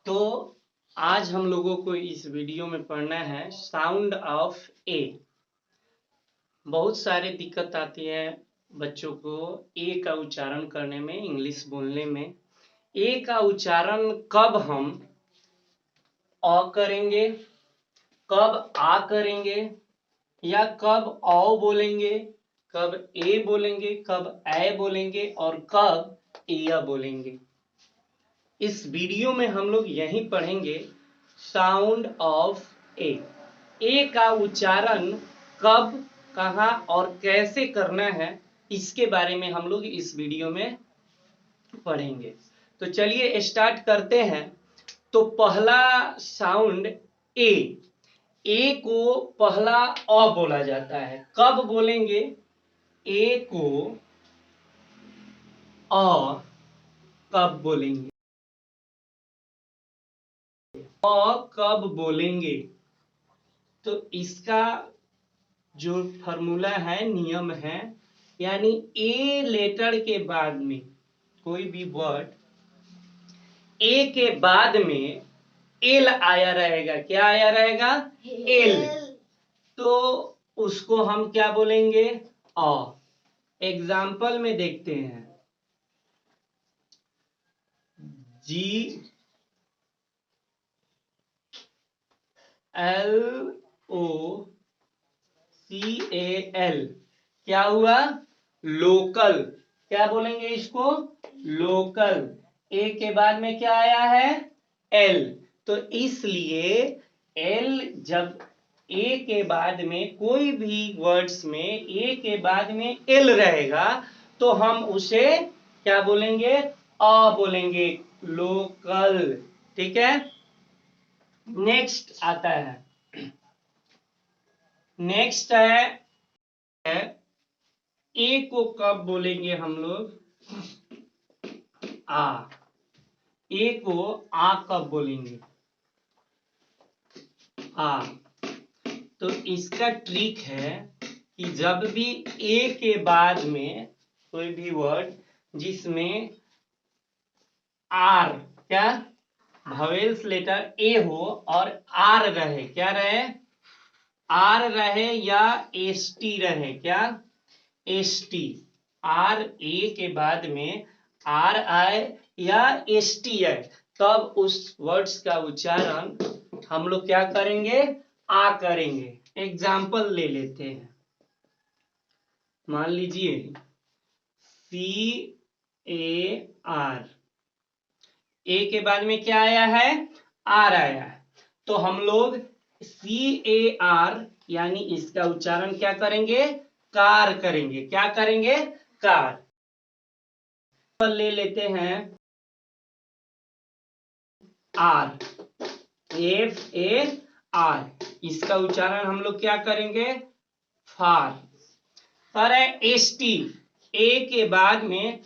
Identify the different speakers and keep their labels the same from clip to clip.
Speaker 1: तो आज हम लोगों को इस वीडियो में पढ़ना है साउंड ऑफ ए। बहुत सारे दिक्कत आती है बच्चों को ए का उच्चारण करने में, इंग्लिश बोलने में। ए का उच्चारण कब हम अ करेंगे, कब आ करेंगे, या कब औ बोलेंगे, कब ए बोलेंगे, कब ऐ बोलेंगे और कब एया बोलेंगे। इस वीडियो में हम लोग यही पढ़ेंगे साउंड ऑफ ए। ए का उच्चारण कब, कहाँ और कैसे करना है, इसके बारे में हम लोग इस वीडियो में पढ़ेंगे। तो चलिए स्टार्ट करते हैं। तो पहला साउंड ए। ए को पहला अ बोला जाता है। कब बोलेंगे ए को अ? कब बोलेंगे अ? कब बोलेंगे? तो इसका जो फॉर्मूला है, नियम है, यानी ए लेटर के बाद में कोई भी वर्ड ए के बाद में एल आया रहेगा। क्या आया रहेगा? एल। तो उसको हम क्या बोलेंगे? अ। एग्जाम्पल में देखते हैं। G L O C A L क्या हुआ? लोकल। क्या बोलेंगे इसको? लोकल। ए के बाद में क्या आया है? एल। तो इसलिए एल जब ए के बाद में कोई भी वर्ड्स में ए के बाद में एल रहेगा तो हम उसे क्या बोलेंगे? अ बोलेंगे, लोकल। ठीक है। नेक्स्ट आता है, नेक्स्ट है ए को कब बोलेंगे हम लोग? आ। ए को आ कब बोलेंगे? आ। तो इसका ट्रिक है कि जब भी ए के बाद में कोई भी वर्ड जिसमें आर, क्या वोवेल्स लेटर ए हो और आर रहे, क्या रहे? आर रहे या एस टी रहे। क्या? S T. आर ए के बाद में आर आए या एस टी आए, तब उस वर्ड्स का उच्चारण हम लोग क्या करेंगे? आ करेंगे। एग्जाम्पल ले लेते हैं। मान लीजिए CAR, ए के बाद में क्या आया है? आर आया है। तो हम लोग CAR यानी इसका उच्चारण क्या करेंगे? कार करेंगे। क्या करेंगे? कार। ले लेते हैं आर, FAR, इसका उच्चारण हम लोग क्या करेंगे? फार। पर ST, ए के बाद में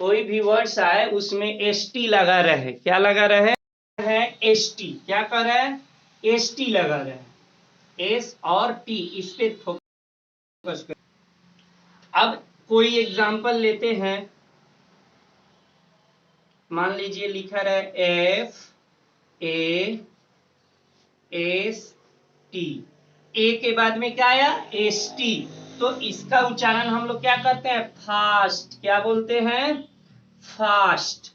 Speaker 1: कोई भी वर्ड्स आए उसमें ST लगा रहे। क्या लगा रहे? है ST। क्या कर रहा है? ST लगा रहे हैं। S और T, इस पे फोकस कर। अब कोई एग्जांपल लेते हैं। मान लीजिए लिखा है FAST। ए के बाद में क्या आया? ST। तो इसका उच्चारण हम लोग क्या करते हैं? फास्ट। क्या बोलते हैं? फास्ट।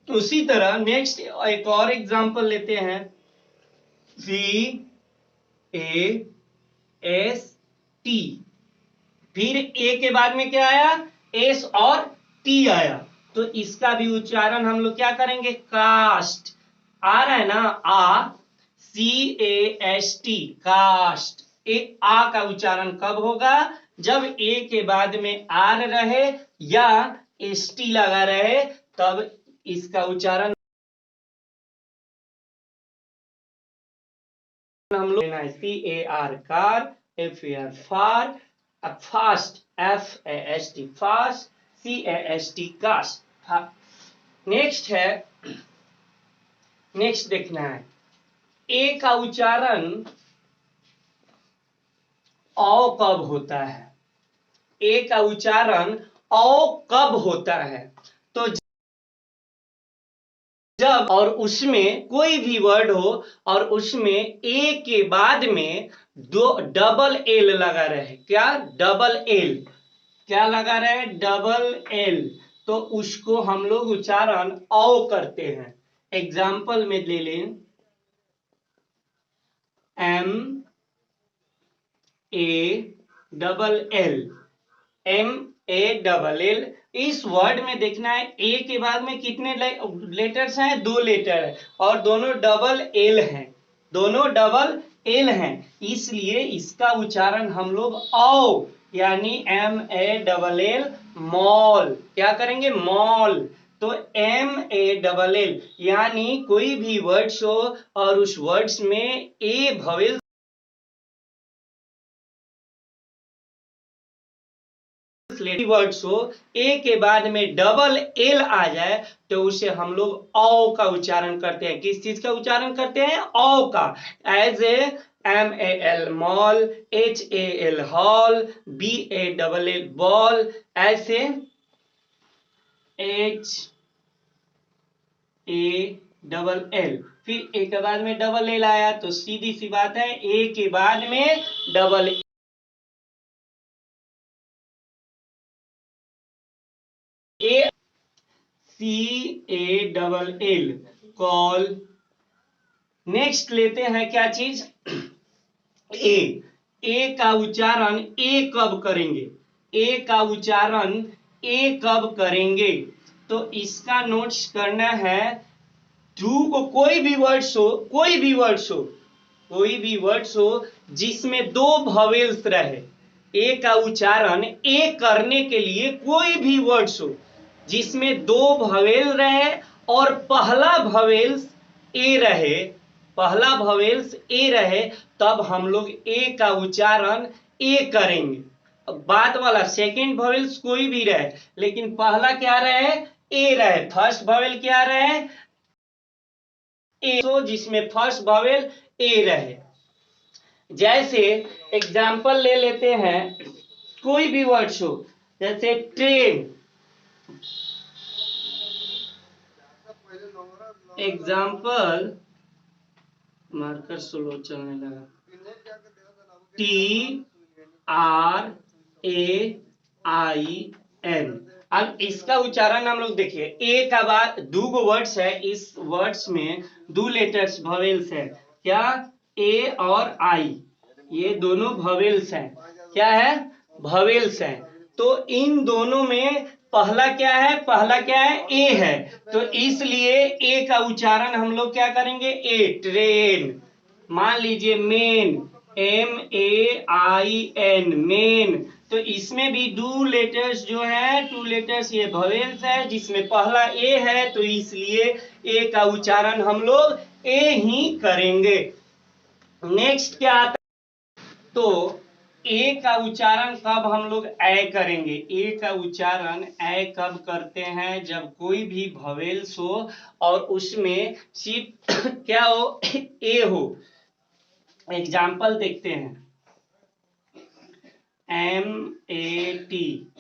Speaker 1: उसी तरह नेक्स्ट एक और एग्जांपल लेते हैं। CAST। फिर ए के बाद में क्या आया? एस और टी आया। तो इसका भी उच्चारण हम लोग क्या करेंगे? कास्ट। आ रहा है ना? आ, CAST, कास्ट। आ का उच्चारण कब होगा? जब ए के बाद में आर रहे या एस टी लगा रहे, तब इसका उच्चारण हम लोग लेना है। CAR car, FAR far, fast, FAST fast, CAST cast. Next है, नेक्स्ट देखना है ए का उच्चारण औ कब होता है? ए का उच्चारण औ कब होता है? तो जब और उसमें कोई भी वर्ड हो और उसमें ए के बाद में दो डबल एल लगा रहे, क्या डबल एल, क्या लगा रहे डबल एल, तो उसको हम लोग उच्चारण औ करते हैं। एग्जाम्पल में ले लें, M A double L, M A double L. इस वर्ड में देखना है ए के बाद में कितने लेटर्स हैं, 2 लेटर है और दोनों डबल एल हैं, दोनों डबल एल हैं, इसलिए इसका उच्चारण हम लोग औ यानी M A double L mall, क्या करेंगे मॉल। तो एम ए डबल एल यानी कोई भी वर्ड्स हो और उस वर्ड्स में ए वोवेल वर्ड्स हो, ए के बाद में डबल एल आ जाए तो उसे हम लोग औ का उच्चारण करते हैं। किस चीज का उच्चारण करते हैं, औ का। As A M A L mall, H A L hall, B A double L ball, ऐसे एच ए डबल एल, फिर ए के बाद में डबल एल आया तो सीधी सी बात है ए के बाद में double A, C A double L call. Next लेते हैं क्या चीज, ए का उच्चारण ए कब करेंगे, ए का उच्चारण ए कब करेंगे, तो इसका नोट्स करना है। टू को कोई भी वर्ड्स हो, कोई भी वर्ड्स हो, कोई भी वर्ड्स हो जिसमें 2 वोवेल्स रहे, ए का उच्चारण ए करने के लिए कोई भी वर्ड्स हो जिसमें 2 वोवेल रहे और पहला वोवेल्स ए रहे, पहला वोवेल्स ए रहे, तब हम लोग ए का उच्चारण ए करेंगे। बात वाला सेकंड वोवेल्स कोई भी रहे लेकिन पहला क्या रहे, ए रहे, फर्स्ट वोवेल क्या रहे ए, तो जिसमें फर्स्ट वोवेल ए रहे। जैसे एग्जाम्पल ले लेते हैं, कोई भी वर्ड्स हो जैसे ट्रेन, एग्जाम्पल, मार्कर स्लो चलने लगा, T R A I N. अब इसका उच्चारण हम लोग देखिए, ए का बाद 2 वर्ड्स है, इस वर्ड्स में 2 लेटर्स वोवेल्स है, क्या ए और आई, ये दोनों वोवेल्स हैं, क्या है वोवेल्स हैं। तो इन दोनों में पहला क्या है, पहला क्या है ए है, तो इसलिए ए का उच्चारण हम लोग क्या करेंगे ए, ट्रेन। मान लीजिए main, M A I N main, तो इसमें भी 2 लेटर्स जो है, 2 लेटर्स ये वोवेल्स है जिसमें पहला ए है, तो इसलिए ए का उच्चारण हम लोग ए ही करेंगे। नेक्स्ट क्या आता है, तो ए का उच्चारण कब हम लोग ए करेंगे, ए का उच्चारण ए कब करते हैं, जब कोई भी वोवेल्स हो और उसमें सिर्फ क्या हो ए हो। एग्जाम्पल देखते हैं, एम ए टी,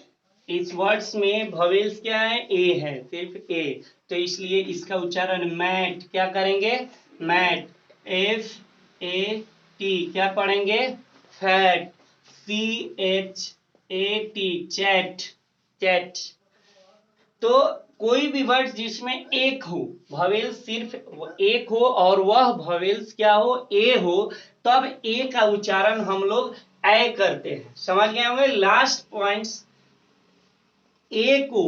Speaker 1: इस वर्ड्स में वोवेल्स क्या है ए है, सिर्फ ए, तो इसलिए इसका उच्चारण मैट, क्या करेंगे मैट, एफ ए टी, क्या पढ़ेंगे fat, C H A T chat, chat. तो कोई भी वर्ड जिसमें एक हो, वोवेल सिर्फ एक हो और वह वोवेल्स क्या हो ए हो, तब ए का उच्चारण हम लोग ए करते हैं। समझ गए होंगे। लास्ट पॉइंट्स, ए को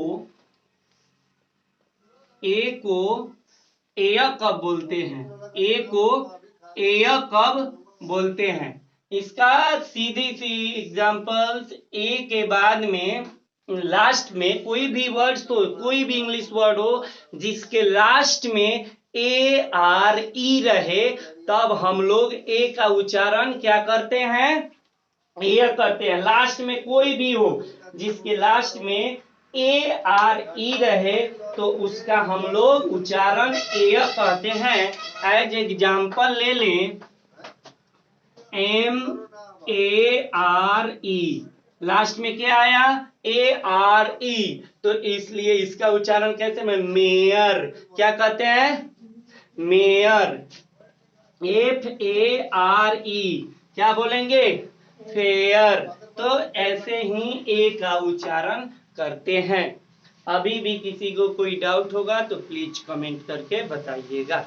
Speaker 1: ए कब बोलते हैं, ए को ए कब बोलते हैं, इसका सीधी सी एग्जांपल्स, ए के बाद में लास्ट में कोई भी वर्ड्स, तो कोई भी इंग्लिश वर्ड हो जिसके लास्ट में ए आर ई रहे, तब हम लोग ए का उच्चारण क्या करते हैं ए करते हैं। लास्ट में कोई भी हो जिसके लास्ट में ए आर ई रहे तो उसका हम लोग उच्चारण ए कहते हैं। एज एग्जाम्पल ले लें, M A R E, last में क्या आया? ARE, तो इसलिए इसका उच्चारण कैसे में? मेयर। क्या कहते हैं? मेयर। FARE, क्या बोलेंगे? फेयर। तो ऐसे ही ए का उच्चारण करते हैं। अभी भी किसी को कोई डाउट होगा तो प्लीज कमेंट करके बताइएगा।